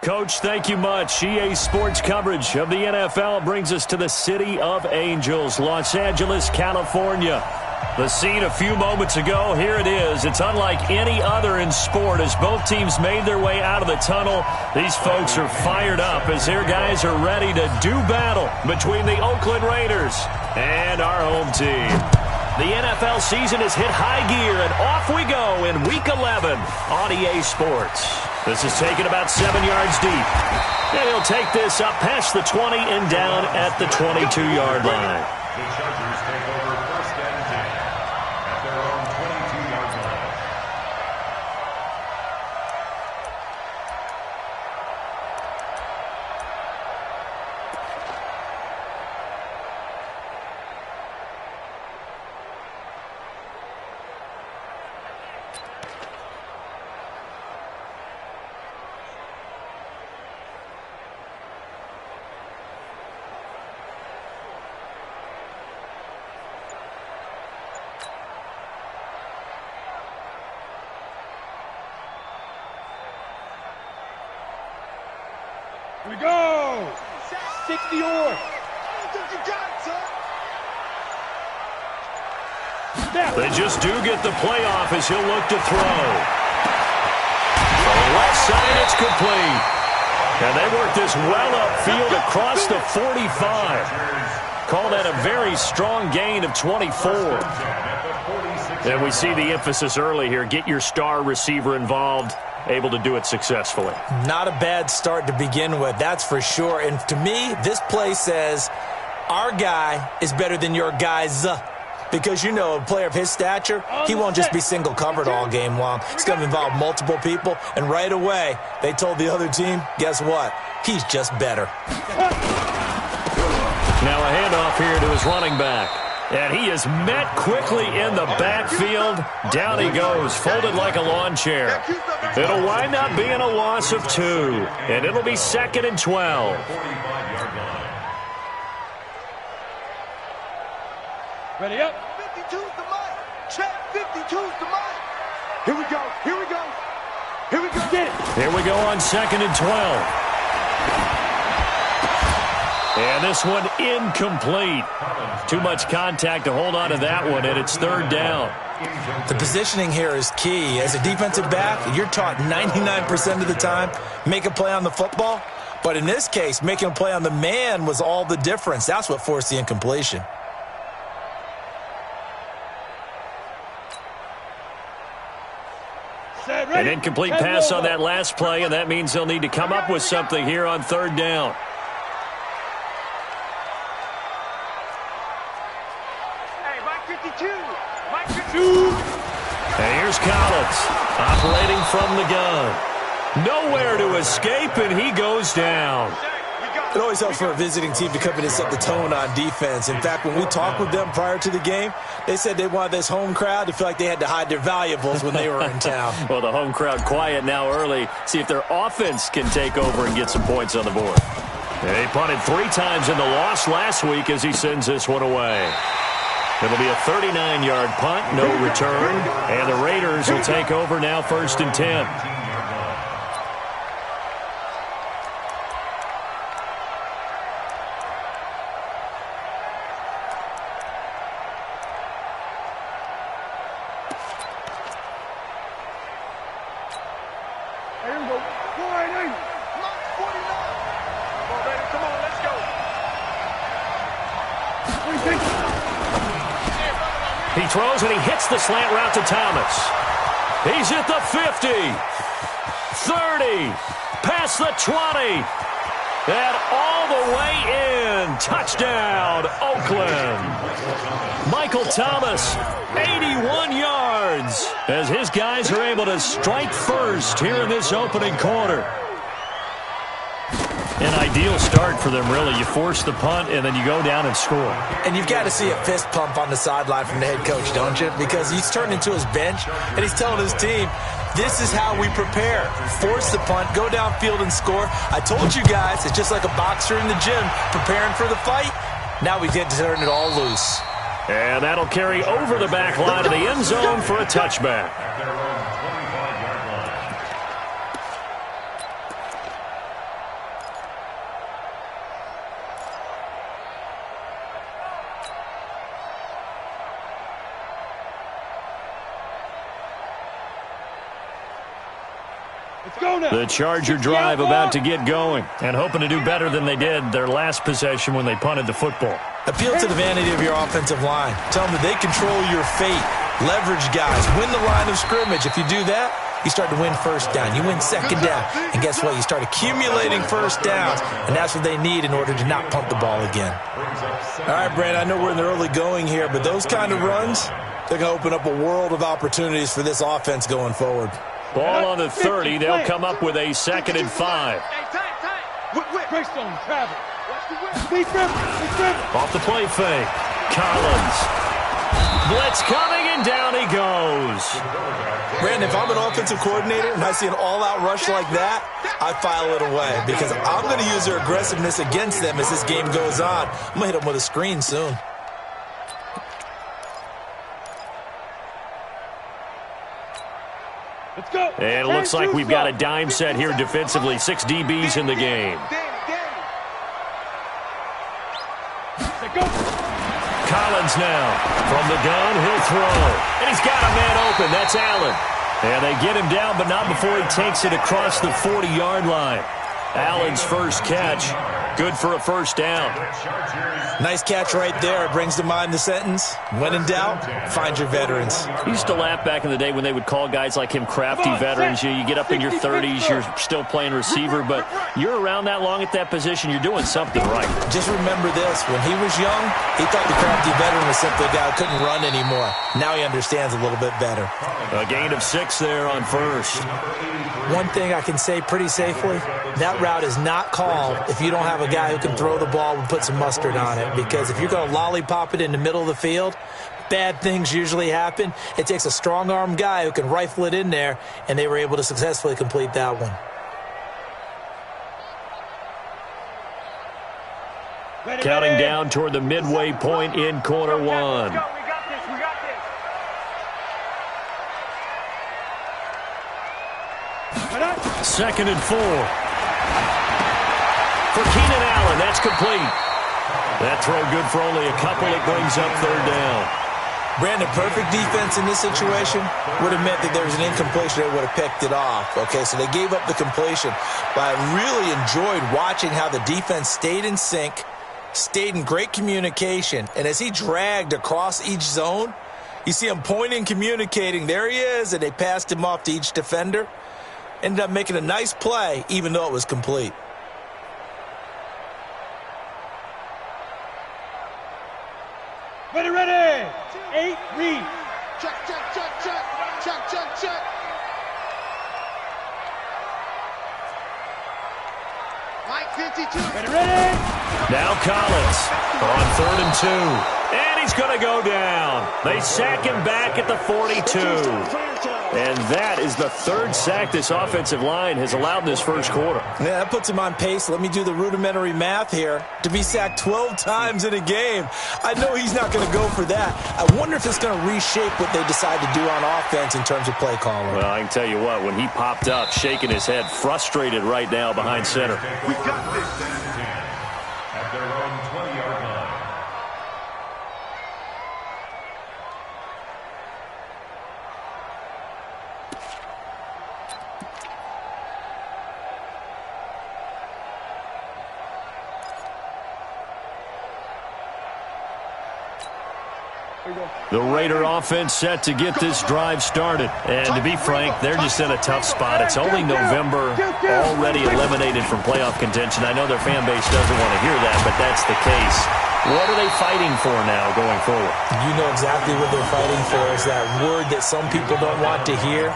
Coach, thank you much. EA Sports coverage of the NFL brings us to the City of Angels, Los Angeles, California. The scene a few moments ago, here it is. It's unlike any other in sport as both teams made their way out of the tunnel. These folks are fired up as their guys are ready to do battle between the Oakland Raiders and our home team. The NFL season has hit high gear, and off we go in Week 11 on EA Sports. This is taken about 7 yards deep. And he'll take this up past the 20 and down at the 22-yard line. The Chargers take over first and 10 at their own 22-yard line. Here we go! 60-yard! They just do get the playoff as he'll look to throw. On the left side, it's complete. And they work this well upfield across the 45. Call that a very strong gain of 24. And we see the emphasis early here. Get your star receiver involved. Able to do it successfully. Not a bad start to begin with, that's for sure. And to me, this play says our guy is better than your guys. Because, you know, a player of his stature, he won't just be single covered all game long. It's going to involve multiple people. And right away, they told the other team, guess what? He's just better. Now a handoff here to his running back. And he is met quickly in the backfield. Down he goes, folded like a lawn chair. It'll wind up being a loss of 2. And it'll be 2nd and 12. Ready up. 52's the mic. Check. 52's the mic. Here we go. Here we go. Here we go. Get it. Here we go on 2nd and 12. And this one incomplete. Too much contact to hold on to that one, and it's 3rd down. The positioning here is key. As a defensive back, you're taught 99% of the time, make a play on the football. But in this case, making a play on the man was all the difference. That's what forced the incompletion. An incomplete pass on that last play, and that means they'll need to come up with something here on 3rd down. And here's Collins, operating from the gun. Nowhere to escape, and he goes down. It always helps for a visiting team to come in and set the tone on defense. In fact, when we talked with them prior to the game, they said they wanted this home crowd to feel like they had to hide their valuables when they were in town. Well, the home crowd quiet now early. See if their offense can take over and get some points on the board. And he punted 3 times in the loss last week as he sends this one away. It'll be a 39-yard punt, no return, and the Raiders will take over now 1st and 10. He throws and he hits the slant route to Thomas. He's at the 50, 30, past the 20, and all the way in. Touchdown, Oakland. Michael Thomas, 81 yards, as his guys are able to strike first here in this opening quarter. An ideal start for them, really. You force the punt, and then you go down and score. And you've got to see a fist pump on the sideline from the head coach, don't you? Because he's turned into his bench, and he's telling his team, this is how we prepare. Force the punt, go downfield and score. I told you guys, it's just like a boxer in the gym preparing for the fight. Now we get to turn it all loose. And that'll carry over the back line of the end zone for a touchback. Let's go now. The Charger drive about to get going and hoping to do better than they did their last possession when they punted the football. Appeal to the vanity of your offensive line. Tell them that they control your fate. Leverage guys. Win the line of scrimmage. If you do that, you start to win first down. You win second down. And guess what? You start accumulating first downs. And that's what they need in order to not punt the ball again. All right, Brand, I know we're in the early going here, but those kind of runs, they're going to open up a world of opportunities for this offense going forward. Ball on the 30. They'll come up with a 2nd and 5. Greystone, travel. Off the play fake. Collins. Blitz coming, and down he goes. Brandon, if I'm an offensive coordinator and I see an all-out rush like that, I file it away because I'm going to use their aggressiveness against them as this game goes on. I'm going to hit them with a screen soon. Let's go. And it looks like we've got a dime set here defensively. 6 DBs in the game. Collins now from the gun. He'll throw. And he's got a man open. That's Allen. And they get him down, but not before he takes it across the 40-yard line. Allen's first catch. Good for a first down. Nice catch right there. It brings to mind the sentence, when in doubt, find your veterans. He used to laugh back in the day when they would call guys like him crafty veterans. You get up in your 30s, you're still playing receiver, but you're around that long at that position, you're doing something right. Just remember this. When he was young, he thought the crafty veteran was simply a guy who couldn't run anymore. Now he understands a little bit better. A gain of 6 there on first. One thing I can say pretty safely, that route is not called if you don't have a guy who can throw the ball and put some mustard on it. Because if you're going to lollipop it in the middle of the field, bad things usually happen. It takes a strong-armed guy who can rifle it in there, and they were able to successfully complete that one. Counting down toward the midway point in quarter 1. We got this. 2nd and 4. For Keenan Allen, that's complete. That throw good for only a couple. It brings up 3rd down. Brandon, perfect defense in this situation would have meant that there was an incompletion. They would have picked it off. Okay, so they gave up the completion. But I really enjoyed watching how the defense stayed in sync, stayed in great communication. And as he dragged across each zone, you see him pointing, communicating. There he is, and they passed him off to each defender. Ended up making a nice play, even though it was complete. Ready. 8, read. Check. Mike 52. Ready. Now Collins on 3rd and 2. And he's going to go down. They sack him back at the 42. And that is the 3rd sack this offensive line has allowed this first quarter. Yeah, that puts him on pace. Let me do the rudimentary math here. To be sacked 12 times in a game, I know he's not going to go for that. I wonder if it's going to reshape what they decide to do on offense in terms of play calling. Well, I can tell you what, when he popped up, shaking his head, frustrated right now behind center. We got this down to 10 at their own 20-yard line. The Raider offense set to get this drive started. And to be frank, they're just in a tough spot. It's only November, already eliminated from playoff contention. I know their fan base doesn't want to hear that, but that's the case. What are they fighting for now going forward? You know exactly what they're fighting for. Is that word that some people don't want to hear,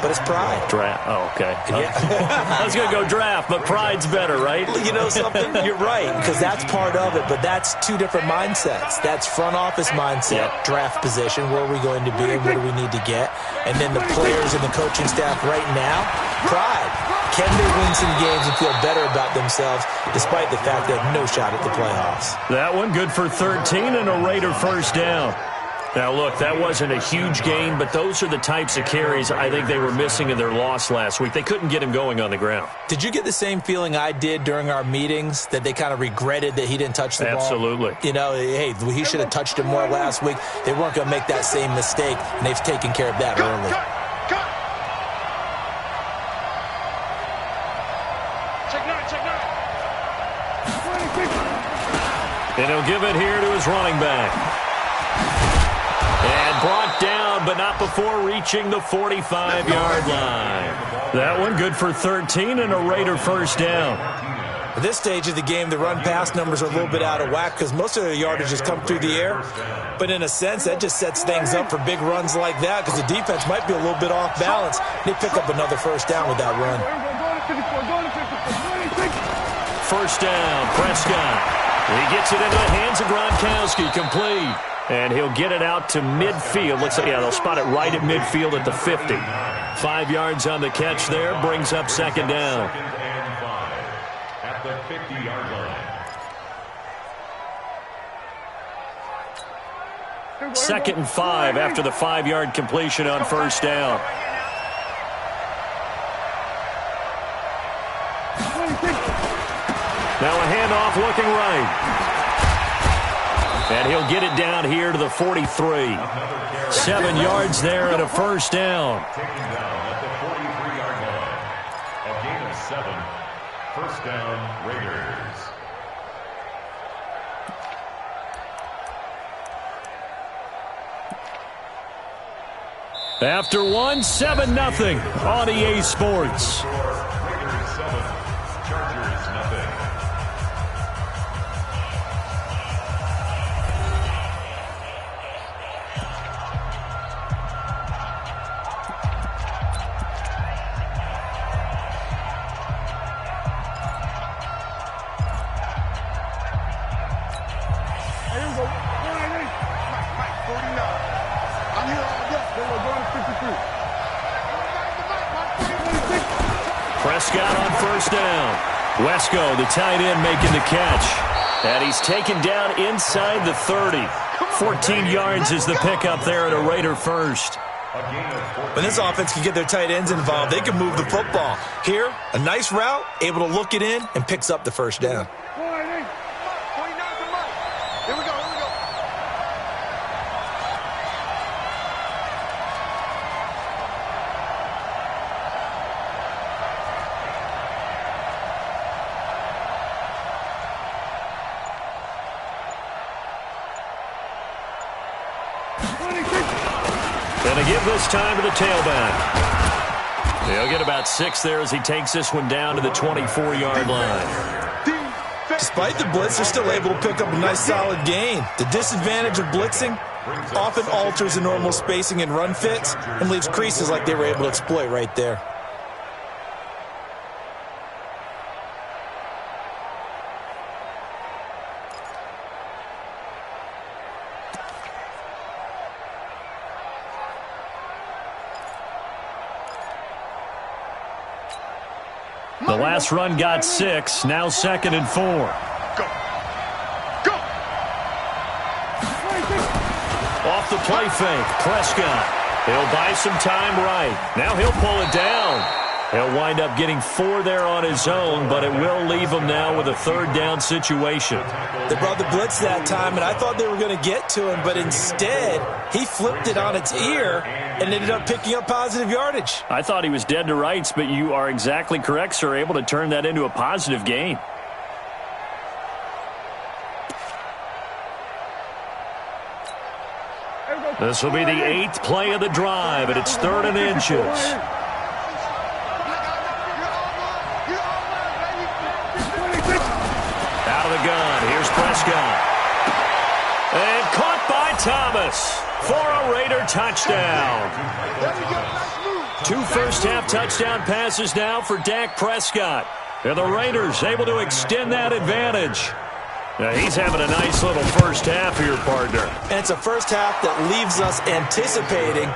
but it's pride. Draft. Oh, okay. Yeah. I was going to go draft, but pride's better, right? You know something? You're right, because that's part of it, but that's two different mindsets. That's front office mindset, draft position, where are we going to be and what do we need to get? And then the players and the coaching staff right now, pride. Can they win some games and feel better about themselves despite the fact they have no shot at the playoffs? That one good for 13 and a Raider first down. Now, look, that wasn't a huge gain, but those are the types of carries I think they were missing in their loss last week. They couldn't get him going on the ground. Did you get the same feeling I did during our meetings, that they kind of regretted that he didn't touch the ball? Absolutely. You know, hey, he should have touched it more last week. They weren't going to make that same mistake, and they've taken care of that early. And he'll give it here to his running back. And brought down, but not before reaching the 45-yard line. That one good for 13 and a Raider first down. At this stage of the game, the run-pass numbers are a little bit out of whack because most of the yardage has come through the air. But in a sense, that just sets things up for big runs like that because the defense might be a little bit off balance. They pick up another first down with that run. First down, Prescott. He gets it into the hands of Gronkowski, complete. And he'll get it out to midfield. Looks like, yeah, they'll spot it right at midfield at the 50. 5 yards on the catch there, brings up second down. At the 50-yard line. Second and 5 after the 5-yard completion on first down. Now a handoff looking right. And he'll get it down here to the 43. 7 yards there and a first down. Taken down at the 43-yard line. A gain of 7. First down, Raiders. After one, 7-0 on EA Sports. Raiders 7, Chargers nothing. Prescott on first down. Wesco, the tight end, making the catch. And he's taken down inside the 30. 14 yards is the pickup there at a Raider first. When this offense can get their tight ends involved, they can move the football. Here, a nice route, able to look it in, and picks up the first down. Gonna give this time to the tailback. He'll get about 6 there as he takes this one down to the 24-yard line. Despite the blitz, they're still able to pick up a nice solid gain. The disadvantage of blitzing often alters the normal spacing and run fits and leaves creases like they were able to exploit right there. The last run got 6, now 2nd and 4. Go. Off the play fake, Prescott. He'll buy some time right. Now he'll pull it down. He'll wind up getting 4 there on his own, but it will leave him now with a 3rd down situation. They brought the blitz that time, and I thought they were going to get to him, but instead he flipped it on its ear and ended up picking up positive yardage. I thought he was dead to rights, but you are exactly correct, sir, able to turn that into a positive gain. This will be the 8th play of the drive, and it's 3rd and inches. Out of the gun, here's Prescott. And caught by Thomas for a Raider touchdown. 2 first-half touchdown passes now for Dak Prescott. And the Raiders able to extend that advantage. Now he's having a nice little first half here, partner. And it's a first half that leaves us anticipating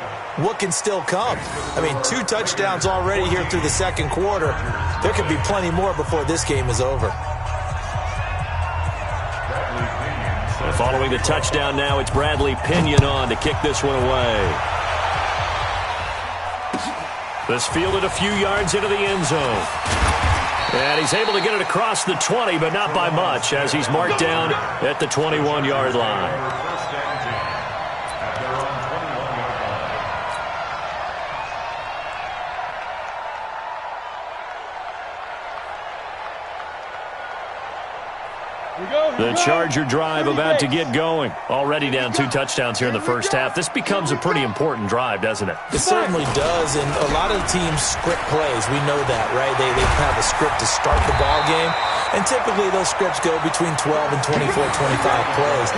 what can still come. I mean, 2 touchdowns already here through the second quarter. There could be plenty more before this game is over. And following the touchdown now, it's Bradley Pinion on to kick this one away. This fielded a few yards into the end zone. And he's able to get it across the 20, but not by much, as he's marked down at the 21-yard line. The Charger drive about to get going. Already down 2 touchdowns here in the first half. This becomes a pretty important drive, doesn't it? It certainly does, and a lot of teams script plays. We know that, right? They have a script to start the ball game, and typically those scripts go between 12 and 24, 25 plays.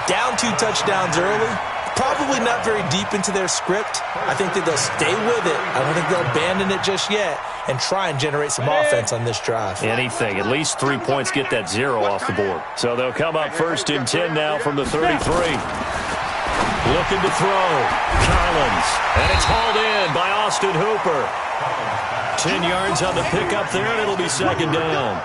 Down 2 touchdowns early, probably not very deep into their script. I think that they'll stay with it. I don't think they'll abandon it just yet and try and generate some offense on this drive. Anything. At least 3 points get that 0 off the board. So they'll come up 1st and 10 now from the 33. Looking to throw. Collins. And it's hauled in by Austin Hooper. 10 yards on the pickup there, and it'll be 2nd down.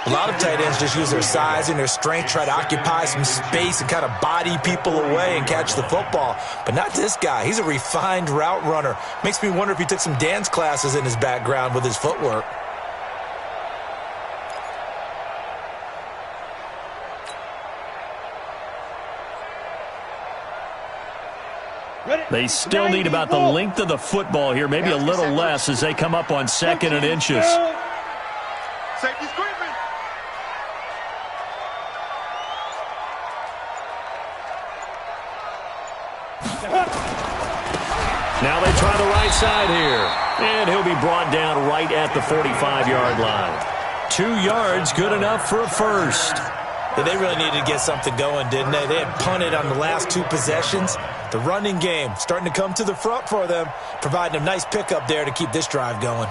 A lot of tight ends just use their size and their strength, try to occupy some space and kind of body people away and catch the football. But not this guy. He's a refined route runner. Makes me wonder if he took some dance classes in his background with his footwork. They still need about the length of the football here, maybe a little less as they come up on 2nd and inches. Safety screaming. Now they try the right side here. And he'll be brought down right at the 45-yard line. 2 yards, good enough for a first. Yeah, they really needed to get something going, didn't they? They had punted on the last 2 possessions. The running game starting to come to the front for them, providing a nice pickup there to keep this drive going.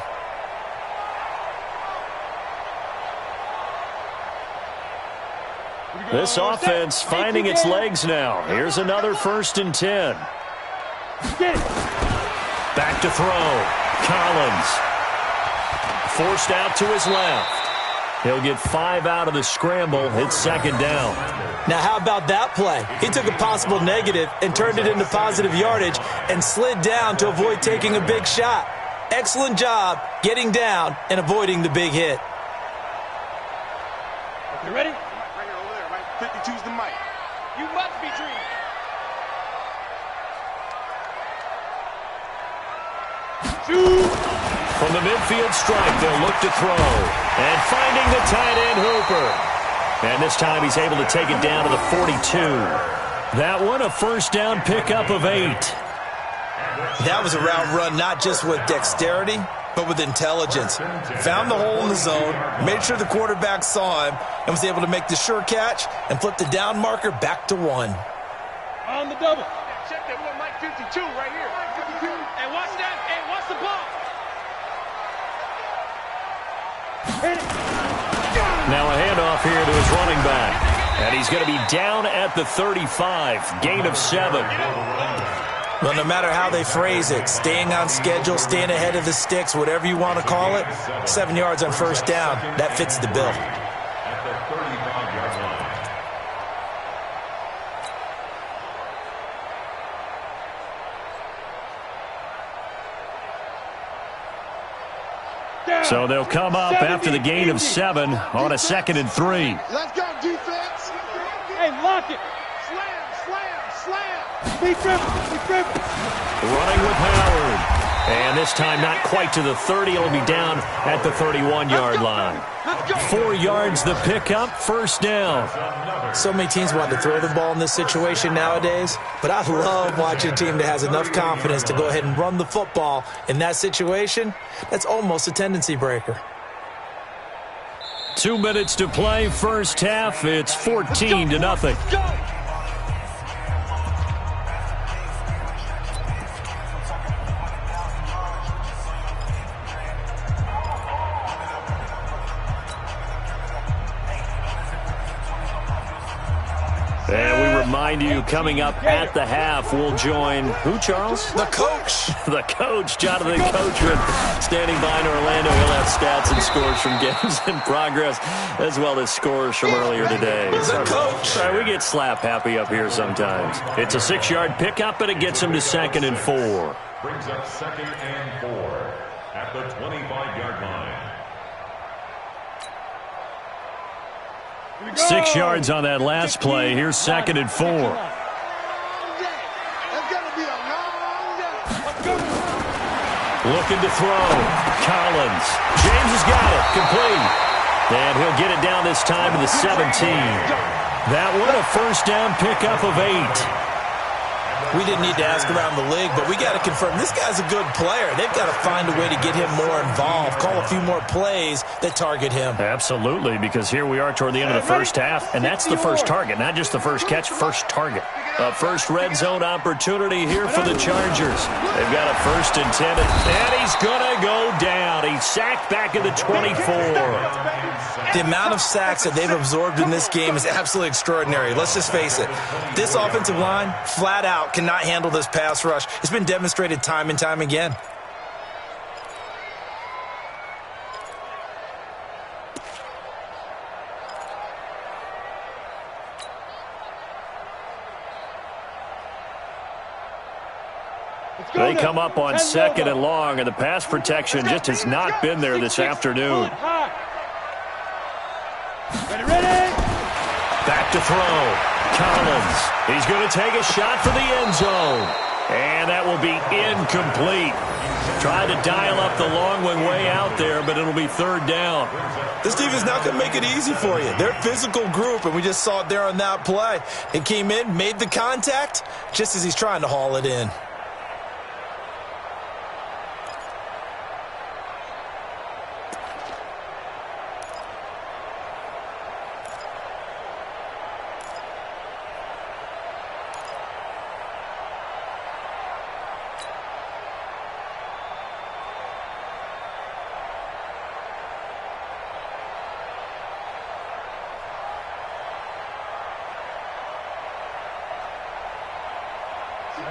This offense finding its legs now. Here's another 1st and 10. Back to throw. Collins. Forced out to his left. He'll get 5 out of the scramble. It's 2nd down. Now, how about that play? He took a possible negative and turned it into positive yardage and slid down to avoid taking a big shot. Excellent job getting down and avoiding the big hit. You ready? Right here, over there, right? 52's the mic. You must be dreaming. From the midfield stripe, they'll look to throw. And finding the tight end, Hooper. And this time he's able to take it down to the 42. That one a 1st down pickup of 8. That was a route run not just with dexterity, but with intelligence. Found the hole in the zone, made sure the quarterback saw him, and was able to make the sure catch and flip the down marker back to 1. On the double. Check that one, Mike 52 right here. 52. Hey, watch that. Hey, watch the ball. Now a handoff here to his running back. And he's going to be down at the 35. Gain of 7. Well, no matter how they phrase it, staying on schedule, staying ahead of the sticks, whatever you want to call it, 7 yards on 1st down, that fits the bill. At the 35-yard line. So they'll come up after the gain of 7 on a 2nd and 3. Let's go, defense. Hey, lock it. Slam, slam, slam. Be dribble. Be dribble. Running with Howard. And this time not quite to the 30. It'll be down at the 31-yard line. 4 yards the pickup, 1st down. So many teams want to throw the ball in this situation nowadays, but I love watching a team that has enough confidence to go ahead and run the football in that situation. That's almost a tendency breaker. 2 minutes to play, first half. It's 14-0. Go. And we remind you, coming up at the half, we'll join who, Charles? The coach. The coach, Jonathan Coachman, standing by in Orlando. He'll have stats and scores from games in progress, as well as scores from earlier today. The coach. Sorry, we get slap happy up here sometimes. It's a 6-yard pickup, but it gets him to 2nd and 4. Brings up 2nd and 4 at the 25-yard line. 6 yards on that last play. Here's 2nd and 4. It's gonna be a long day. Looking to throw. Collins. James has got it. Complete. And he'll get it down this time to the 17. That one a first down pickup of 8. We didn't need to ask around the league, but we got to confirm this guy's a good player. They've got to find a way to get him more involved, call a few more plays that target him. Absolutely, because here we are toward the end of the first half, and that's the first target, not just the first catch, first target. A first red zone opportunity here for the Chargers. They've got a 1st and 10, and he's going to go down. He's sacked back at the 24. The amount of sacks that they've absorbed in this game is absolutely extraordinary. Let's just face it. This offensive line, flat out, cannot handle this pass rush. It's been demonstrated time and time again. They come up on 2nd and long, and the pass protection just has not been there this afternoon. Ready? Back to throw. Collins. He's going to take a shot for the end zone. And that will be incomplete. Tried to dial up the long one way out there, but it'll be 3rd down. This team is not going to make it easy for you. They're a physical group, and we just saw it there on that play. It came in, made the contact, just as he's trying to haul it in.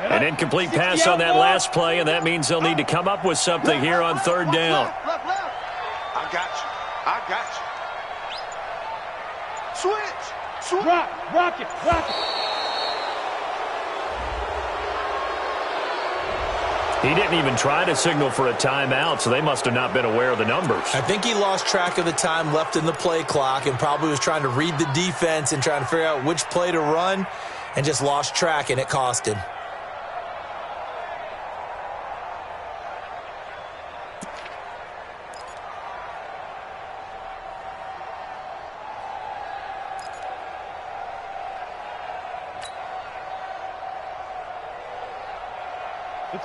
An incomplete pass on that last play, and that means they'll need to come up with something here on 3rd down. I got you. I got you. Switch. Rock it. He didn't even try to signal for a timeout, so they must have not been aware of the numbers. I think he lost track of the time left in the play clock and probably was trying to read the defense and trying to figure out which play to run and just lost track, and it cost him.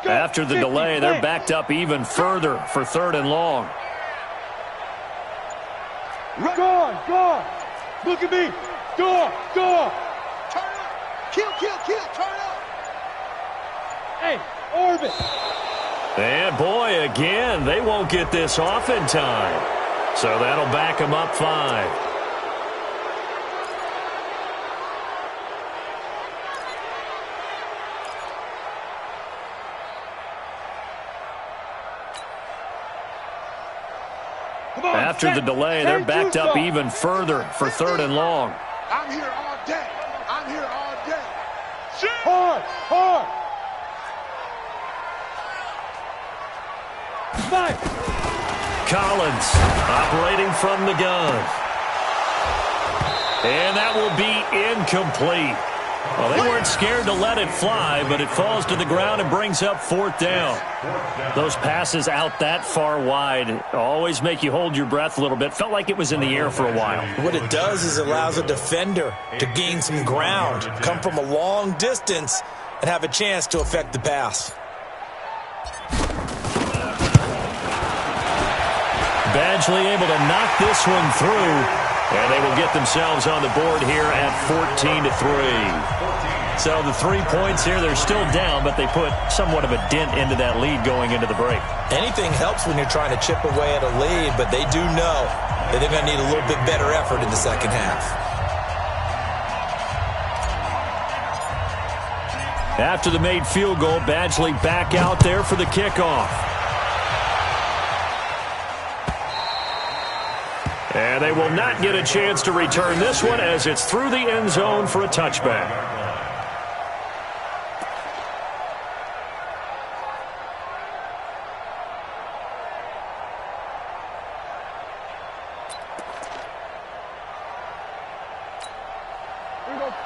After the delay, they're backed up even further for 3rd and long. Go. Look at me. Go. Turn up. Kill. Turn up. Hey, orbit. And boy, again, they won't get this off in time. So that'll back them up 5. After the delay, they're backed up even further for 3rd and long. I'm here all day. Hard. Five. Collins operating from the gun. And that will be incomplete. Well, they weren't scared to let it fly, but it falls to the ground and brings up 4th down. Those passes out that far wide always make you hold your breath a little bit. Felt like it was in the air for a while. What it does is it allows a defender to gain some ground, come from a long distance, and have a chance to affect the pass. Badgley able to knock this one through. And they will get themselves on the board here at 14-3. So the 3 points here, they're still down, but they put somewhat of a dent into that lead going into the break. Anything helps when you're trying to chip away at a lead, but they do know that they're going to need a little bit better effort in the second half. After the made field goal, Badgley back out there for the kickoff. And they will not get a chance to return this one as it's through the end zone for a touchback.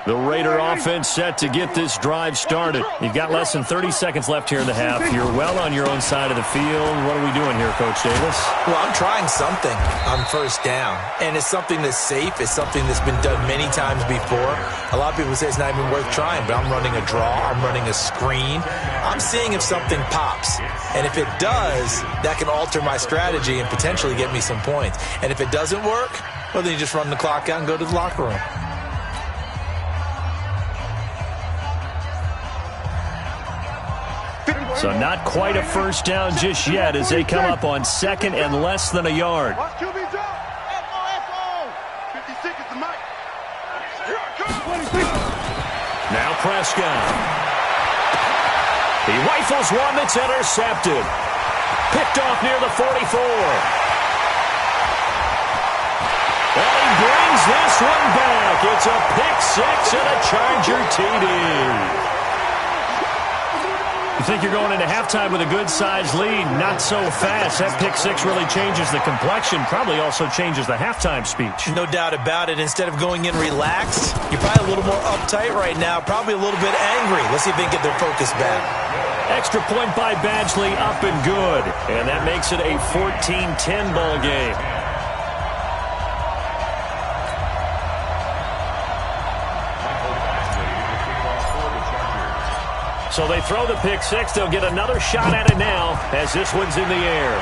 The Raider offense set to get this drive started. You've got less than 30 seconds left here in the half. You're well on your own side of the field. What are we doing here, Coach Davis? Well, I'm trying something on first down, and it's something that's safe. It's something that's been done many times before. A lot of people say it's not even worth trying, but I'm running a draw. I'm running a screen. I'm seeing if something pops, and if it does, that can alter my strategy and potentially get me some points. And if it doesn't work, well, then you just run the clock out and go to the locker room. So not quite a first down just yet as they come up on second and less than a yard. Watch QB drop. Echo. 56 is the mic. Here I come. Now Prescott. He rifles one that's intercepted. Picked off near the 44. And he brings this one back. It's a pick six and a Charger TD. You think you're going into halftime with a good-sized lead. Not so fast. That pick six really changes the complexion. Probably also changes the halftime speech. No doubt about it. Instead of going in relaxed, you're probably a little more uptight right now. Probably a little bit angry. Let's see if they can get their focus back. Extra point by Badgley, up and good. And that makes it a 14-10 ball game. So they throw the pick six. They'll get another shot at it now as this one's in the air.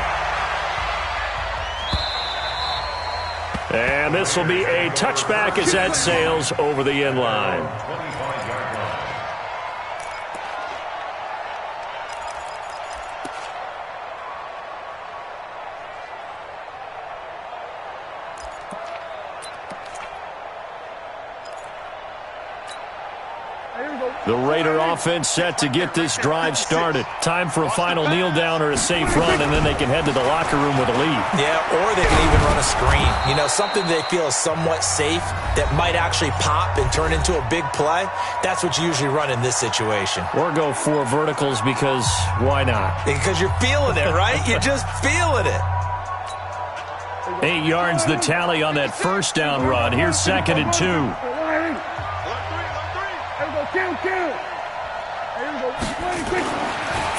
And this will be a touchback as that sails over the end line. The Raider offense set to get this drive started. Time for a final kneel down or a safe run, and then they can head to the locker room with a lead. Yeah, or they can even run a screen. You know, something they feel is somewhat safe that might actually pop and turn into a big play. That's what you usually run in this situation. Or go four verticals because why not? Because you're feeling it, right? You're just feeling it. 8 yards the tally on that first down run. Here's second and 2.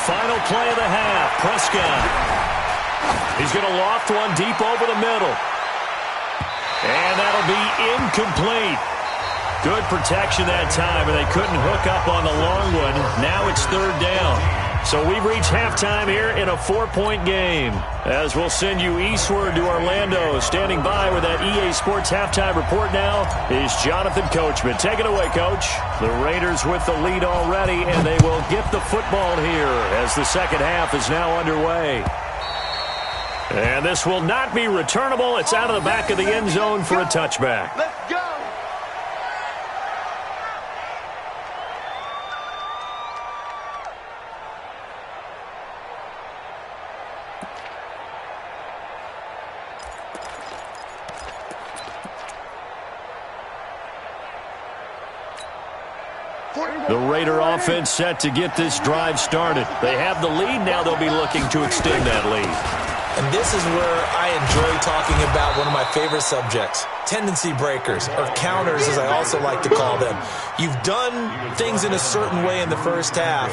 Final play of the half. Prescott. He's going to loft one deep over the middle. And that'll be incomplete. Good protection that time, and they couldn't hook up on the long one. Now it's third down. So we've reached halftime here in a 4-point game. As we'll send you eastward to Orlando. Standing by with that EA Sports halftime report now is Jonathan Coachman. Take it away, Coach. The Raiders with the lead already, and they will get the football here as the second half is now underway. And this will not be returnable. It's out of the back of the end zone for a touchback. Let's go. The Raider offense set to get this drive started. They have the lead. Now they'll be looking to extend that lead. And this is where I enjoy talking about one of my favorite subjects, tendency breakers, or counters as I also like to call them. You've done things in a certain way in the first half,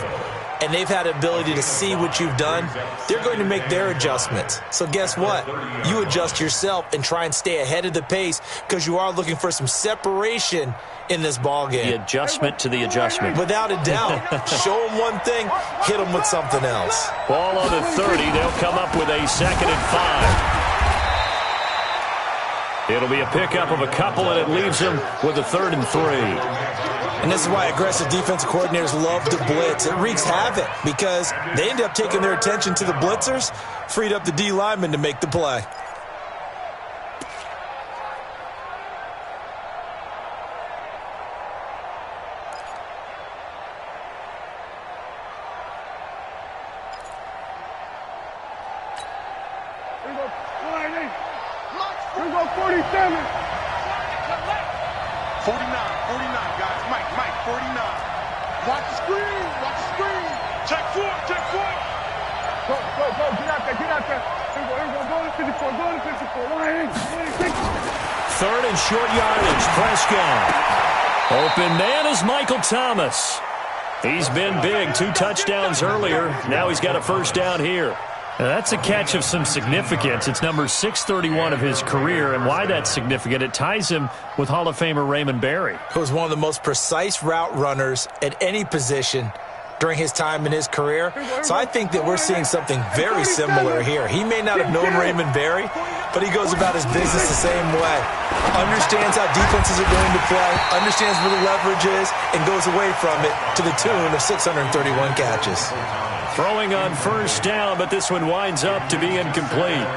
and they've had the ability to see what you've done. They're going to make their adjustments. So guess what? You adjust yourself and try and stay ahead of the pace because you are looking for some separation in this ball game. The adjustment to the adjustment. Without a doubt. Show them one thing, hit them with something else. Ball on the 30. They'll come up with a 2nd and 5. It'll be a pickup of a couple, and it leaves them with a 3rd and 3. And this is why aggressive defensive coordinators love to blitz. It wreaks havoc because they end up taking their attention to the blitzers, freed up the D lineman to make the play. Here we go, 47. 49, guys. Mike, 49. Watch the screen. Check four. Go. Get out there. Here we go. Go to 54. Go to 54. 180. 3rd and short yardage. Prescott. Open man is Michael Thomas. He's been big, 2 touchdowns earlier. Now he's got a first down here. Now that's a catch of some significance. It's number 631 of his career, and why that's significant, it ties him with Hall of Famer Raymond Berry. Who was one of the most precise route runners at any position during his time in his career. So I think that we're seeing something very similar here. He may not have known Raymond Berry, but he goes about his business the same way. Understands how defenses are going to play, understands where the leverage is, and goes away from it to the tune of 631 catches. Throwing on first down, but this one winds up to be incomplete.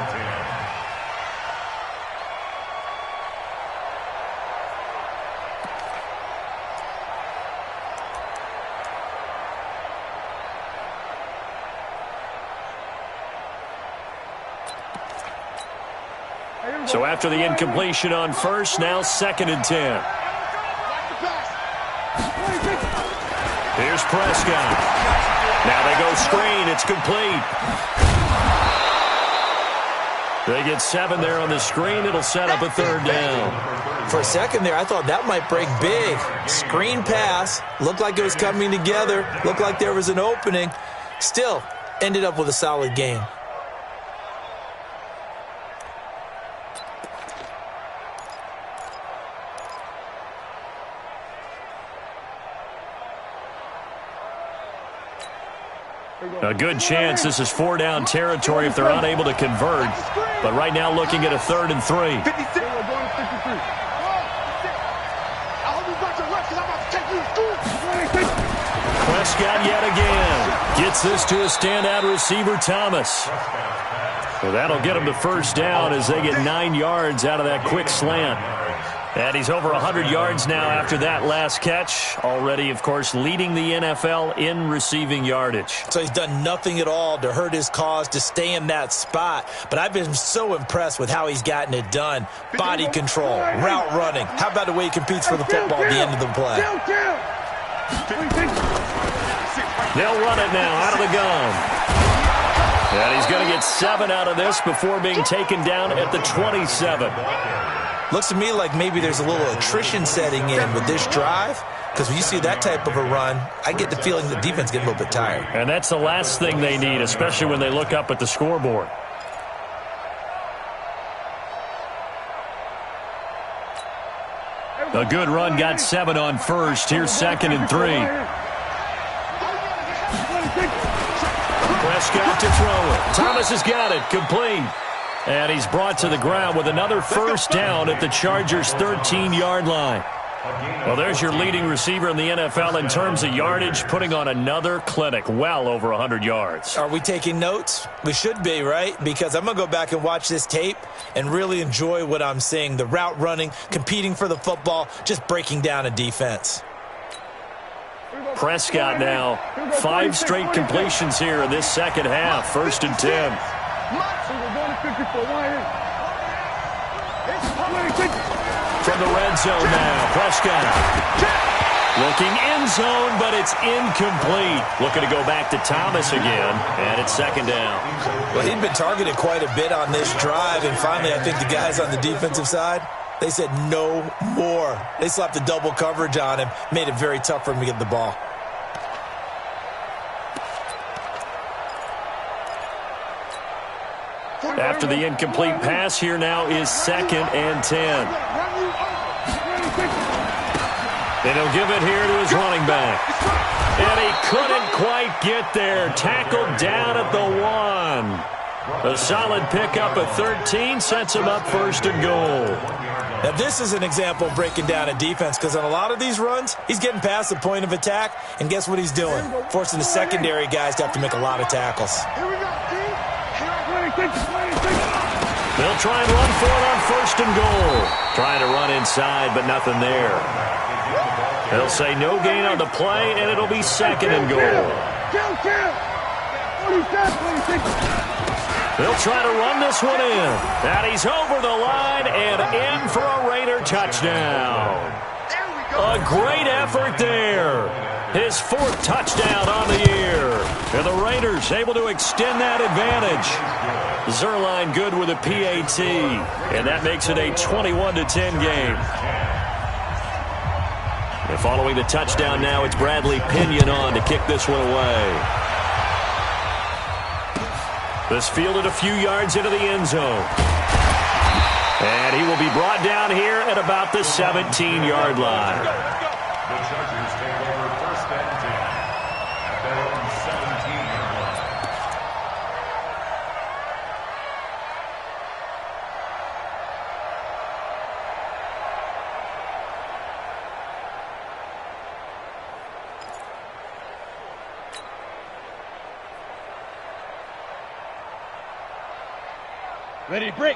So after the incompletion on first, now 2nd and 10. Here's Prescott. Now they go screen. It's complete. They get 7 there on the screen. It'll set up a 3rd down. For a second there, I thought that might break big. Screen pass. Looked like it was coming together. Looked like there was an opening. Still, ended up with a solid game. A good chance this is 4-down territory if they're unable to convert. But right now looking at a 3rd and 3. Prescott yet again. Gets this to a standout receiver, Thomas. So that'll get him to first down as they get 9 yards out of that quick slant. And he's over 100 yards now after that last catch. Already, of course, leading the NFL in receiving yardage. So he's done nothing at all to hurt his cause, to stay in that spot. But I've been so impressed with how he's gotten it done. Body control, route running. How about the way he competes for the football at the end of the play? They'll run it now out of the gun. And he's going to get 7 out of this before being taken down at the 27. Looks to me like maybe there's a little attrition setting in with this drive, because when you see that type of a run, I get the feeling the defense getting a little bit tired. And that's the last thing they need, especially when they look up at the scoreboard. A good run got 7 on first. Here's 2nd and 3. Prescott to throw it. Thomas has got it. Complete. And he's brought to the ground with another first down at the Chargers' 13-yard line. Well, there's your leading receiver in the NFL in terms of yardage, putting on another clinic, well over 100 yards. Are we taking notes? We should be, right? Because I'm going to go back and watch this tape and really enjoy what I'm seeing. The route running, competing for the football, just breaking down a defense. Prescott now, 5 straight completions here in this second half. 1st and 10. From the red zone now, Prescott. Looking end zone, but it's incomplete. Looking to go back to Thomas again, and it's 2nd down. Well, he'd been targeted quite a bit on this drive, and finally I think the guys on the defensive side, they said no more. They slapped the double coverage on him, made it very tough for him to get the ball. After the incomplete pass, here now is 2nd and 10. And he'll give it here to his running back. And he couldn't quite get there. Tackled down at the 1. A solid pickup at 13 sets him up 1st and goal. Now, this is an example of breaking down a defense, because on a lot of these runs, he's getting past the point of attack, and guess what he's doing? Forcing the secondary guys to have to make a lot of tackles. They'll try and run for it on 1st and goal. Trying to run inside, but nothing there. They'll say no gain on the play, and it'll be 2nd and goal. They'll try to run this one in. And he's over the line and in for a Raider touchdown. A great effort there. His 4th touchdown on the year. And the Raiders able to extend that advantage. Zerline good with a PAT. And that makes it a 21-10 game. Following the touchdown now, it's Bradley Pinion on to kick this one away. This fielded a few yards into the end zone. And he will be brought down here at about the 17-yard line. The Chargers take over first and 10 at their own 17-yard line.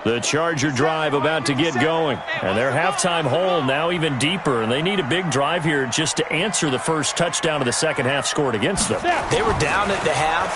The Charger drive about to get going. And their halftime hole now even deeper. And they need a big drive here just to answer the first touchdown of the second half scored against them. They were down at the half.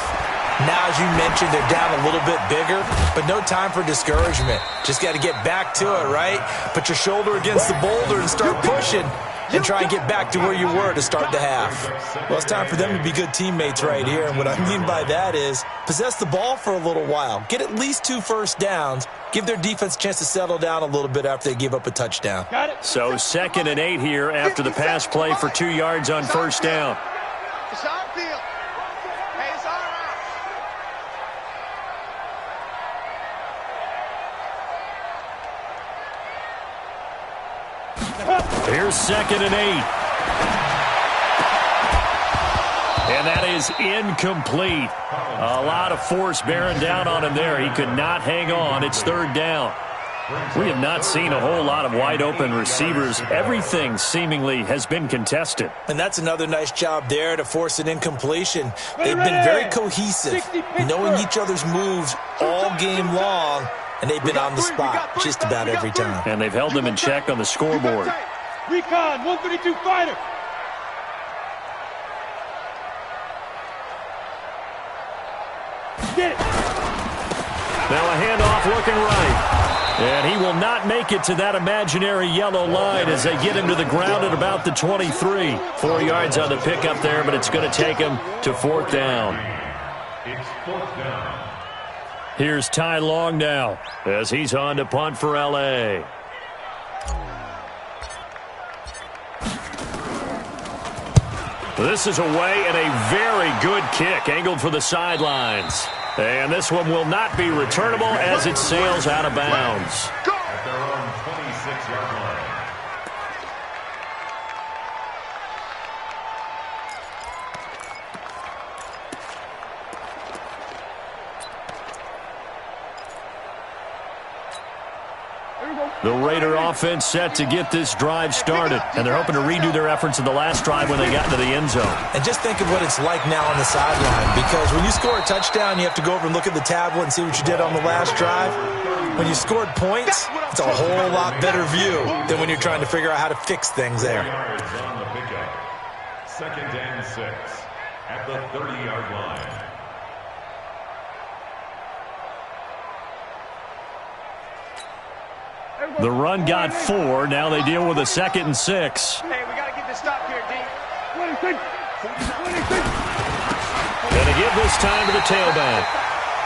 Now, as you mentioned, they're down a little bit bigger. But no time for discouragement. Just got to get back to it, right? Put your shoulder against the boulder and start pushing. And try and get back to where you were to start the half. Well, it's time for them to be good teammates right here. And what I mean by that is possess the ball for a little while. Get at least 2 first downs. Give their defense a chance to settle down a little bit after they give up a touchdown. So 2nd and 8 here after the pass play for 2 yards on first down. It's our field. Hey, it's our house. Here's 2nd and 8. And that is incomplete. A lot of force bearing down on him there. He could not hang on. It's 3rd down. We have not seen a whole lot of wide open receivers. Everything seemingly has been contested. And that's another nice job there to force an incompletion. They've been very cohesive, knowing each other's moves all game long, and they've been on the spot just about every time. And they've held them in check on the scoreboard. Recon, 132 fighter. Get it. Now a handoff looking right. And he will not make it to that imaginary yellow line as they get him to the ground at about the 23. 4 yards on the pickup there, but it's going to take him to 4th down. It's 4th down. Here's Ty Long now as he's on to punt for LA. This is away and a very good kick angled for the sidelines. And this one will not be returnable as it sails out of bounds. At their own 26-yard line. The Raider offense set to get this drive started, and they're hoping to redo their efforts in the last drive when they got into the end zone. And just think of what it's like now on the sideline, because when you score a touchdown, you have to go over and look at the tablet and see what you did on the last drive. When you scored points, it's a whole lot better view than when you're trying to figure out how to fix things there. 4 yards on the pickup. 2nd and 6 at the 30-yard line. The run got 4. Now they deal with a 2nd and 6. Hey, we got to get this stop here, D. 26. 26. Going to give this time to the tailback.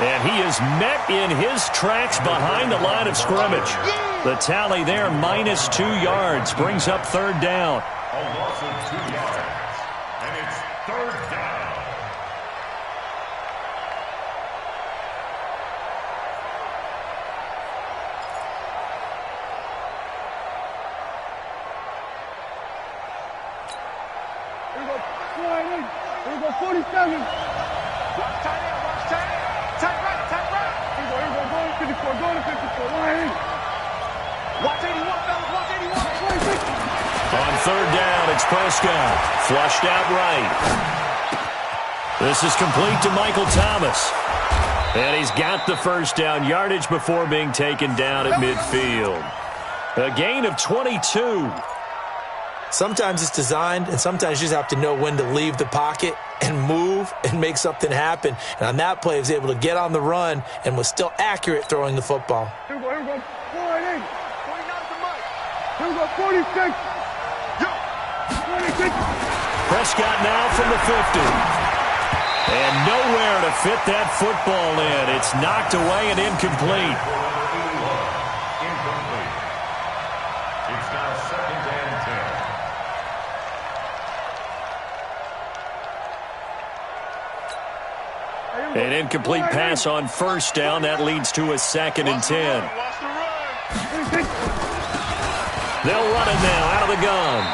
And he is met in his tracks behind the line of scrimmage. The tally there, -2 yards, brings up 3rd down. A loss of 2 yards. And it's 3rd down. Here we go, 47. Watch tight end, watch tight end. Tight right, tight right. Here we go, go to 54, go to 54. Line. Watch 81, fellas, watch 81. 26. On 3rd down, it's Prescott. Flushed out right. This is complete to Michael Thomas. And he's got the first down yardage before being taken down at midfield. A gain of 22. Sometimes it's designed, and sometimes you just have to know when to leave the pocket and move and make something happen. And on that play, he was able to get on the run and was still accurate throwing the football. Here we go, 48. 49 to Mike. Here we go, 46. Yo. 26. Prescott now from the 50. And nowhere to fit that football in. It's knocked away and incomplete. Incomplete. It's now 2nd and 10. An incomplete pass on first down. That leads to a 2nd and 10. They'll run it now out of the gun.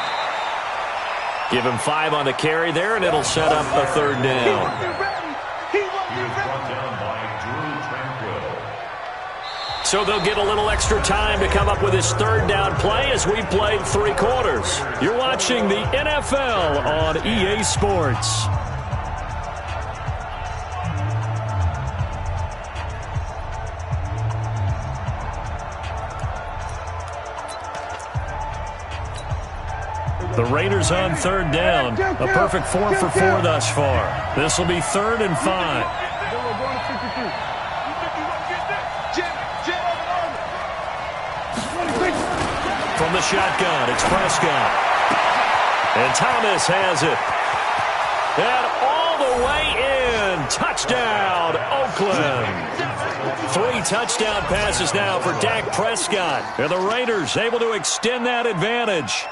Give him 5 on the carry there, and it'll set up a 3rd down. So they'll get a little extra time to come up with his 3rd down play as we've played 3 quarters. You're watching the NFL on EA Sports. The Raiders on 3rd down. A perfect 4 for 4 thus far. This will be 3rd and 5. From the shotgun, it's Prescott. And Thomas has it. And all the way in. Touchdown, Oakland. 3 touchdown passes now for Dak Prescott. And the Raiders able to extend that advantage.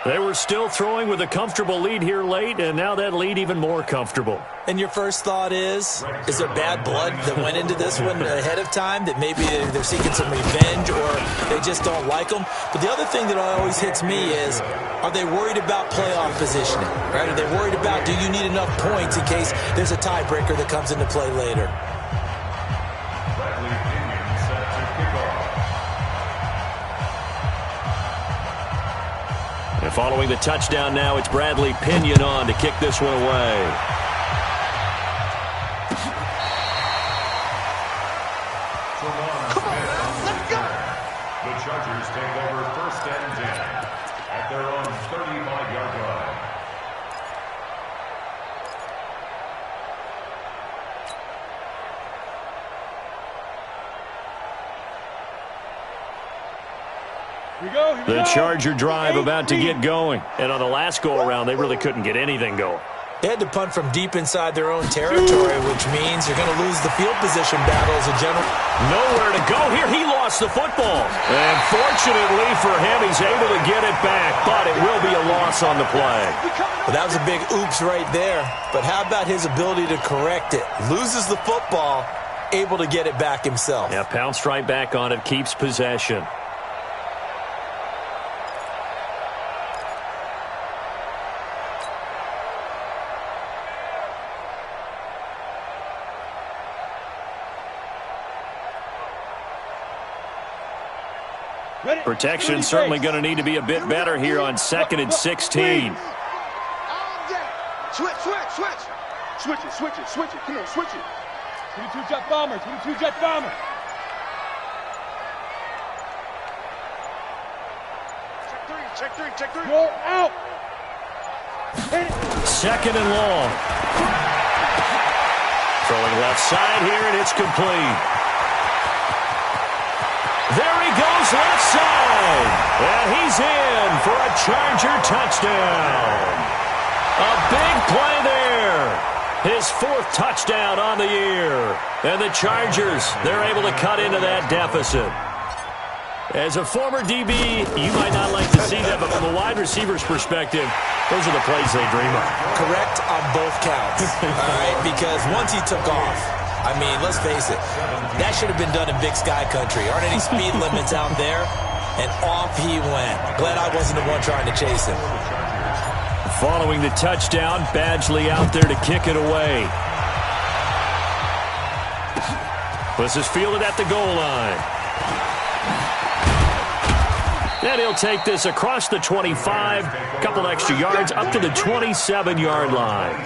They were still throwing with a comfortable lead here late, and now that lead even more comfortable. And your first thought is there bad blood that went into this one ahead of time, that maybe they're seeking some revenge or they just don't like them? But the other thing that always hits me is, are they worried about playoff positioning? Right? Are they worried about, do you need enough points in case there's a tiebreaker that comes into play later? And following the touchdown now, it's Bradley Pinion on to kick this one away. Come on, let's go. The Chargers take over 1st and 10 at their own 35-yard line. The Charger drive about to get going. And on the last go-around, they really couldn't get anything going. They had to punt from deep inside their own territory, which means you're going to lose the field position battle as a general. Nowhere to go here. He lost the football. And fortunately for him, he's able to get it back, but it will be a loss on the play. Well, that was a big oops right there. But how about his ability to correct it? Loses the football, able to get it back himself. Yeah, pounced right back on it, keeps possession. Protection certainly going to need to be a bit better here on 2nd and 16. Switch. Switch it. Come on, switch it. 22 jet bomber. Check three. Go out. 2nd and long. Throwing left side here, and it's complete. There he goes left side. And he's in for a Charger touchdown. A big play there. His 4th touchdown on the year. And the Chargers, they're able to cut into that deficit. As a former DB, you might not like to see that, but from a wide receiver's perspective, those are the plays they dream of. Correct on both counts. All right, because once he took off, I mean, let's face it, that should have been done in Big Sky Country. Aren't any speed limits out there? And off he went. Glad I wasn't the one trying to chase him. Following the touchdown, Badgley out there to kick it away. This is fielded at the goal line. And he'll take this across the 25, a couple extra yards, up to the 27-yard line.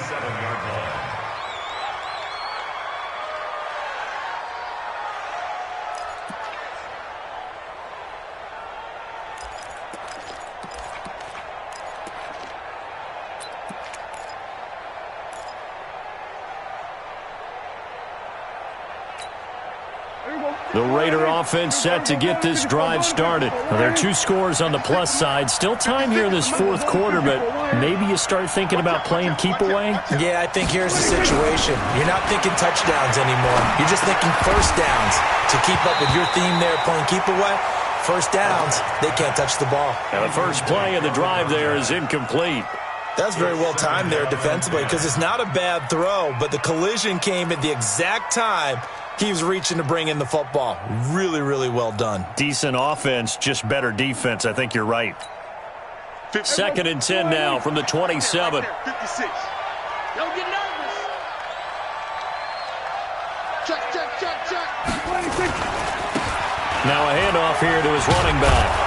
The Raider offense set to get this drive started. Well, there are 2 scores on the plus side. Still time here in this 4th quarter, but maybe you start thinking about playing keep away? Yeah, I think here's the situation. You're not thinking touchdowns anymore. You're just thinking first downs. To keep up with your theme there, playing keep away, first downs, they can't touch the ball. And the first play of the drive there is incomplete. That's very well timed there defensively because it's not a bad throw, but the collision came at the exact time he was reaching to bring in the football. Really, really well done. Decent offense, just better defense. I think you're right. 2nd and 10 now from the 27. 56. Don't get nervous. Check. 26. Now a handoff here to his running back.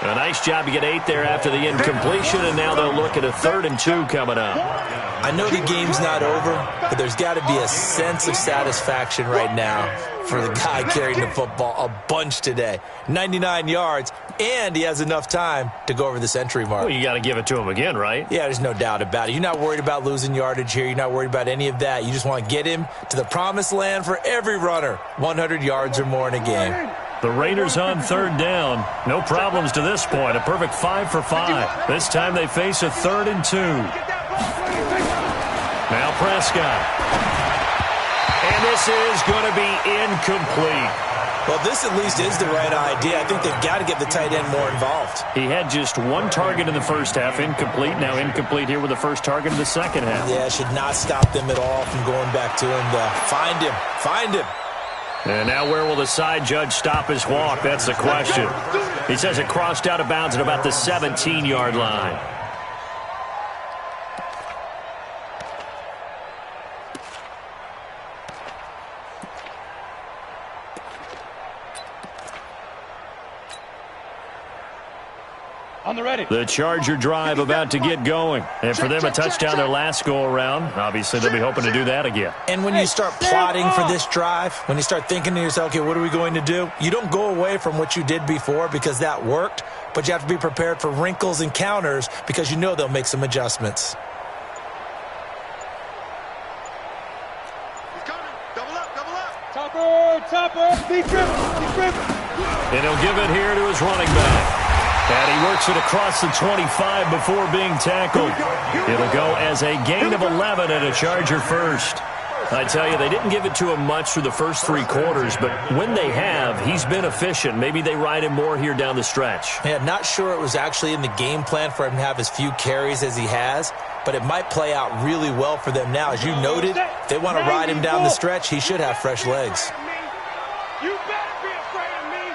A nice job to get 8 there after the incompletion, and now they'll look at a 3rd and 2 coming up. I know the game's not over, but there's got to be a sense of satisfaction right now for the guy carrying the football a bunch today. 99 yards, and he has enough time to go over the century mark. Well, you got to give it to him again, right? Yeah, there's no doubt about it. You're not worried about losing yardage here. You're not worried about any of that. You just want to get him to the promised land for every runner, 100 yards or more in a game. The Raiders on 3rd down. No problems to this point. A perfect 5 for 5. This time they face a 3rd and 2. Now Prescott. And this is going to be incomplete. Well, this at least is the right idea. I think they've got to get the tight end more involved. He had just 1 target in the first half, incomplete. Now incomplete here with the first target in the second half. Yeah, it should not stop them at all from going back to him. Find him. And now where will the side judge stop his walk? That's the question. He says it crossed out of bounds at about the 17-yard line. On the ready. The Charger drive about to get going. And for them, a touchdown their last go-around. Obviously, they'll be hoping to do that again. And when you start plotting for this drive, when you start thinking to yourself, okay, what are we going to do? You don't go away from what you did before because that worked, but you have to be prepared for wrinkles and counters because you know they'll make some adjustments. He's coming. Double up. Topper. Deep dribble. And he'll give it here to his running back. And he works it across the 25 before being tackled. It'll go as a gain of 11 and a Charger first. I tell you, they didn't give it to him much through the first 3 quarters, but when they have, he's been efficient. Maybe they ride him more here down the stretch. Yeah, not sure it was actually in the game plan for him to have as few carries as he has, but it might play out really well for them now. As you noted, if they want to ride him down the stretch, he should have fresh legs. You better be afraid of me.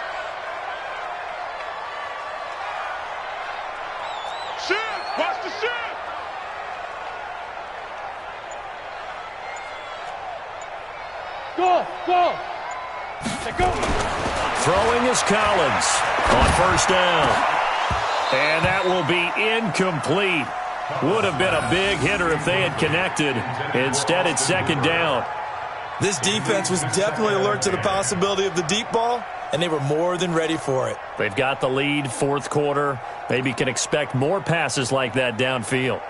Shift. Watch the shift. Go. Throwing is Collins on first down. And that will be incomplete. Would have been a big hitter if they had connected. Instead, it's 2nd down. This defense was definitely alert to the possibility of the deep ball, and they were more than ready for it. They've got the lead, 4th quarter. Maybe can expect more passes like that downfield.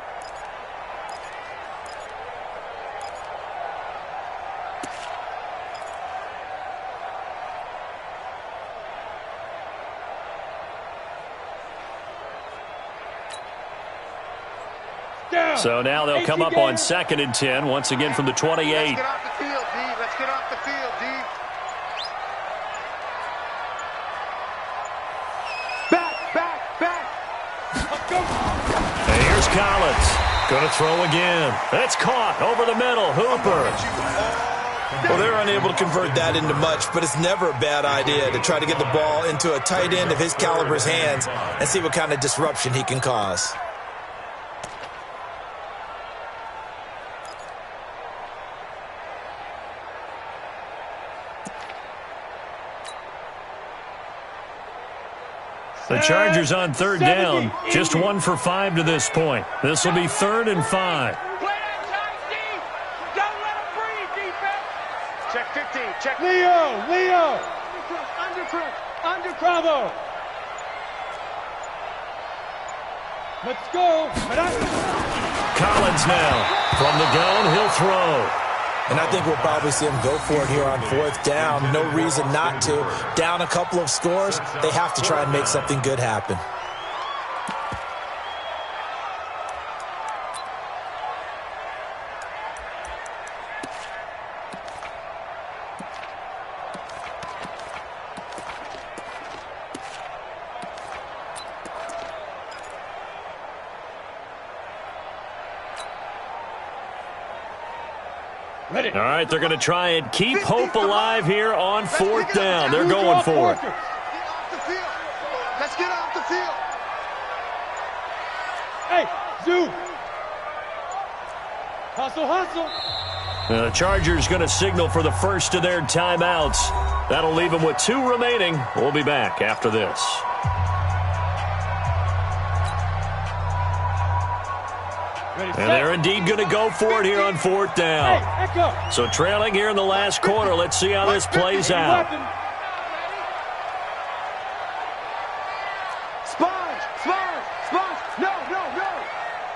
So now they'll come up on 2nd and 10, once again from the 28. Let's get off the field, D. Let's get off the field, D. Back. And here's Collins. Going to throw again. It's caught over the middle. Hooper. Well, they're unable to convert that into much, but it's never a bad idea to try to get the ball into a tight end of his caliber's hands and see what kind of disruption he can cause. The Chargers on 3rd down. Just 1 for 5 to this point. This will be 3rd and 5. Play that tight, D. Don't let him breathe, defense. Check 15. Check. Leo. Under Cravo. Let's go. Collins now. From the gun, he'll throw. And I think we'll probably see him go for it here on 4th down. No reason not to. Down a couple of scores, they have to try and make something good happen. Ready. All right, they're going to try and keep hope alive here on 4th down. They're going for it. Get off the field. Let's get off the field. Hey, Zoo. Hustle, hustle. The Chargers going to signal for the first of their timeouts. That'll leave them with 2 remaining. We'll be back after this. And they're indeed going to go for it here on 4th down. So trailing here in the last quarter. Let's see how this plays out. Sponge, sponge, sponge. No, no, no.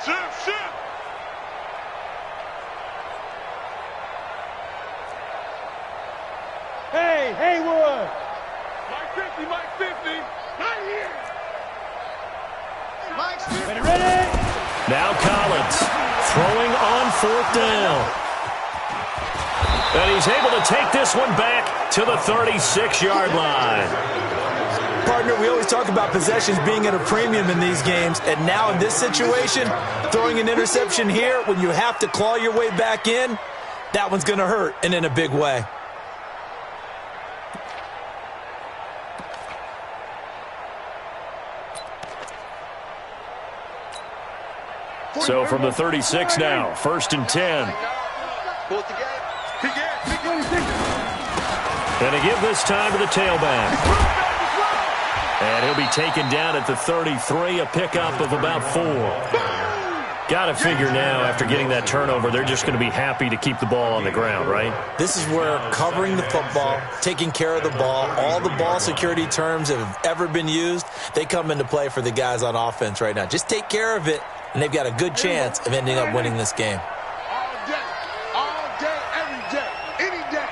Shift, shift. Hey, Haywood. Mike 50, Mike 50. Right here. Mike's 50. Ready, ready. Now Collins throwing on 4th down. And he's able to take this one back to the 36-yard line. Partner, we always talk about possessions being at a premium in these games, and now in this situation, throwing an interception here when you have to claw your way back in, that one's going to hurt, and in a big way. So from the 36 now, 1st and 10. Pull it together. And to give this time to the tailback. And he'll be taken down at the 33, a pickup of about 4. Got to figure now, after getting that turnover, they're just going to be happy to keep the ball on the ground, right? This is where covering the football, taking care of the ball, all the ball security terms that have ever been used, they come into play for the guys on offense right now. Just take care of it, and they've got a good chance of ending up winning this game. All day, every day, any day.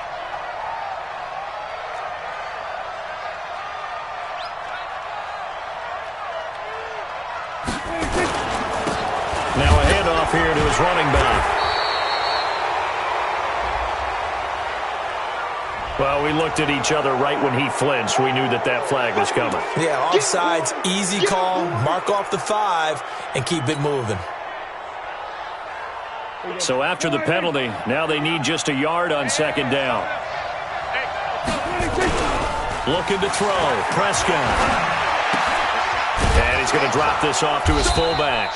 Now a handoff here to his running back. Well, we looked at each other right when he flinched. We knew that that flag was coming. Yeah, offsides, easy call, mark off the 5, and keep it moving. So after the penalty, now they need just a yard on 2nd down. Looking to throw, Prescott. And he's going to drop this off to his fullback.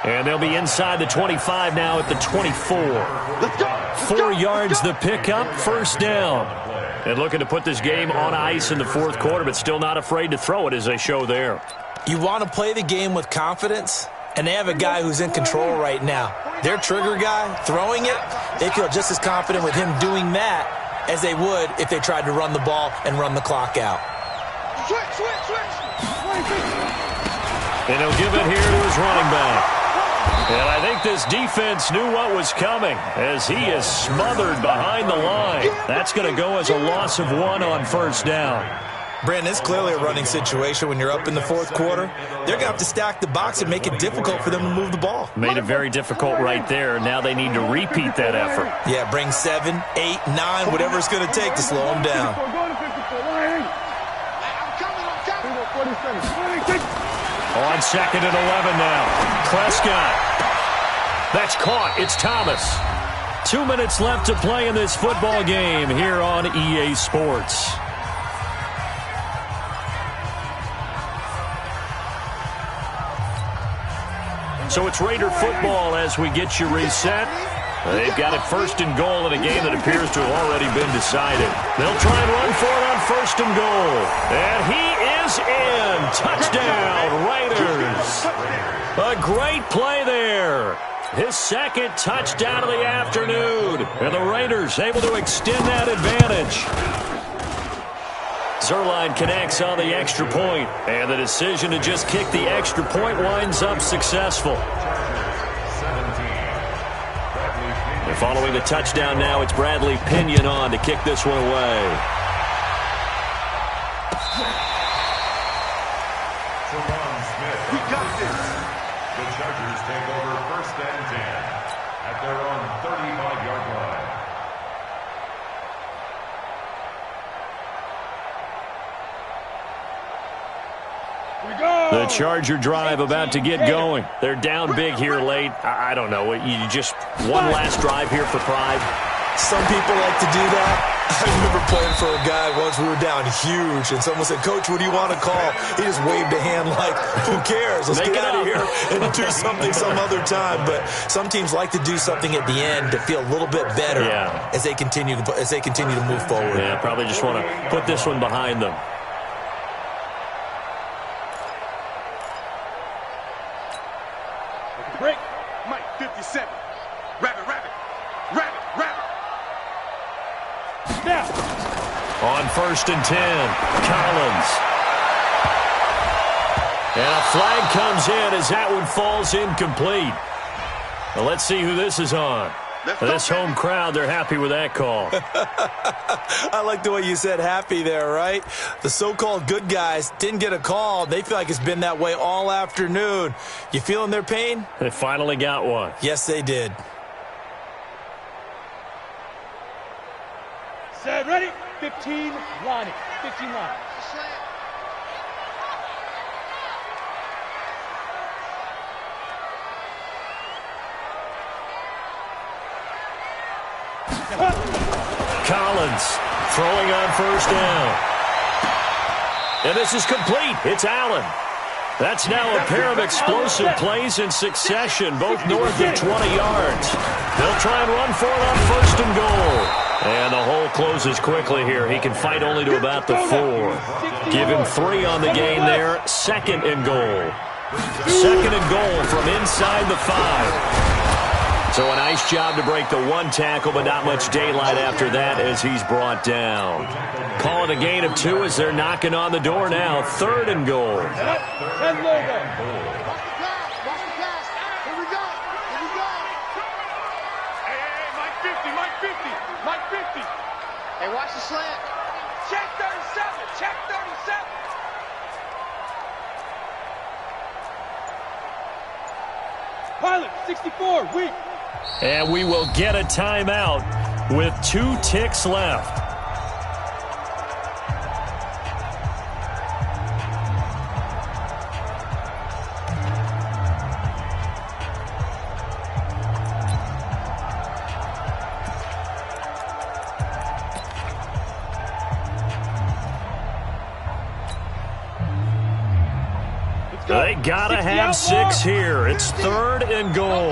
And they'll be inside the 25 now at the 24. 4 yards the pickup, 1st down. And looking to put this game on ice in the 4th quarter, but still not afraid to throw it as they show there. You want to play the game with confidence, and they have a guy who's in control right now. Their trigger guy, throwing it, they feel just as confident with him doing that as they would if they tried to run the ball and run the clock out. Switch. And he'll give it here to his running back. And I think this defense knew what was coming as he is smothered behind the line. That's going to go as a loss of 1 on 1st down. Brandon, it's clearly a running situation when you're up in the 4th quarter. They're going to have to stack the box and make it difficult for them to move the ball. Made it very difficult right there. Now they need to repeat that effort. Yeah, bring 7, 8, 9, whatever it's going to take to slow them down. I'm coming. On 2nd and 11 now. Prescott. That's caught. It's Thomas. 2 minutes left to play in this football game here on EA Sports. So it's Raider football as we get you reset. They've got it 1st and goal in a game that appears to have already been decided. They'll try and run for it on 1st and goal. And he is in. Touchdown, Raiders. A great play there. His 2nd touchdown of the afternoon. And the Raiders able to extend that advantage. Zerline connects on the extra point, and the decision to just kick the extra point winds up successful. And following the touchdown now, it's Bradley Pinion on to kick this one away. We got this. The Chargers take over 1st and 10 at their own 35-yard line. The Charger drive about to get going. They're down big here late. I don't know. You just one last drive here for pride. Some people like to do that. I remember playing for a guy once. We were down huge, and someone said, "Coach, what do you want to call?" He just waved a hand like, "Who cares? Let's get out of here and do something some other time." But some teams like to do something at the end to feel a little bit better as they continue to move forward. Yeah, probably just want to put this one behind them. Break. Mike, 57. Rabbit. Snap. On 1st and 10, Collins. And a flag comes in as that one falls incomplete. Well, let's see who this is on. This home crowd, they're happy with that call. I like the way you said happy there, right? The so-called good guys didn't get a call. They feel like it's been that way all afternoon. You feeling their pain? They finally got one. Yes, they did. Set, ready? 15, line it. 15 line. Collins throwing on 1st down. And this is complete. It's Allen. That's now a pair of explosive plays in succession, both north of 20 yards. They'll try and run for it on 1st and goal. And the hole closes quickly here. He can fight only to about the 4. Give him 3 on the gain there. 2nd and goal. 2nd and goal from inside the 5. So a nice job to break the 1 tackle, but not much daylight after that as he's brought down. Call it a gain of 2 as they're knocking on the door now. 3rd and goal. 10 logo. Hey, watch the slant. Check 37. Check 37. Pilot, 64, weak. And we will get a timeout with 2 ticks left. They gotta have 6 here. It's 3rd and goal.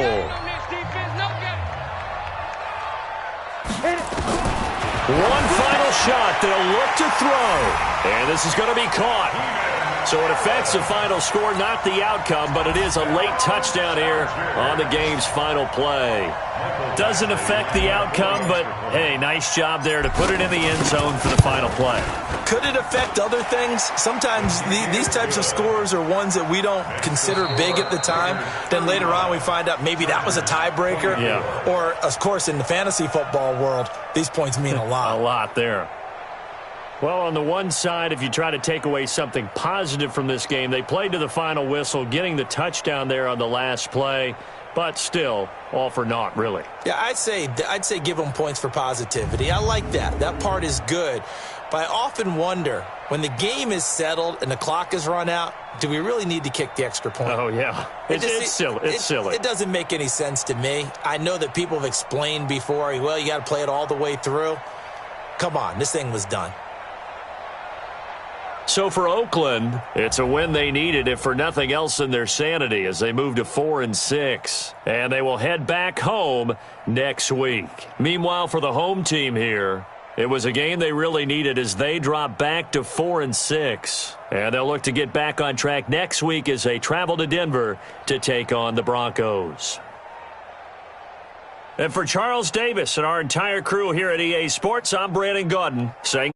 One final shot. They'll look to throw. And this is going to be caught. So it affects the final score, not the outcome, but it is a late touchdown here on the game's final play. Doesn't affect the outcome, but, hey, nice job there to put it in the end zone for the final play. Could it affect other things? Sometimes these types of scores are ones that we don't consider big at the time. Then later on we find out maybe that was a tiebreaker. Yeah. Or, of course, in the fantasy football world, these points mean a lot. A lot there. Well, on the one side, if you try to take away something positive from this game, they played to the final whistle, getting the touchdown there on the last play. But still, all for naught, really. Yeah, I'd say give them points for positivity. I like that. That part is good. But I often wonder, when the game is settled and the clock is run out, do we really need to kick the extra point? Oh, yeah. It's silly. It's silly. It doesn't make any sense to me. I know that people have explained before, well, you got to play it all the way through. Come on, this thing was done. So for Oakland, it's a win they needed, if for nothing else than their sanity, as they move to 4-6. And they will head back home next week. Meanwhile, for the home team here, it was a game they really needed as they drop back to 4-6. And they'll look to get back on track next week as they travel to Denver to take on the Broncos. And for Charles Davis and our entire crew here at EA Sports, I'm Brandon Gaudin saying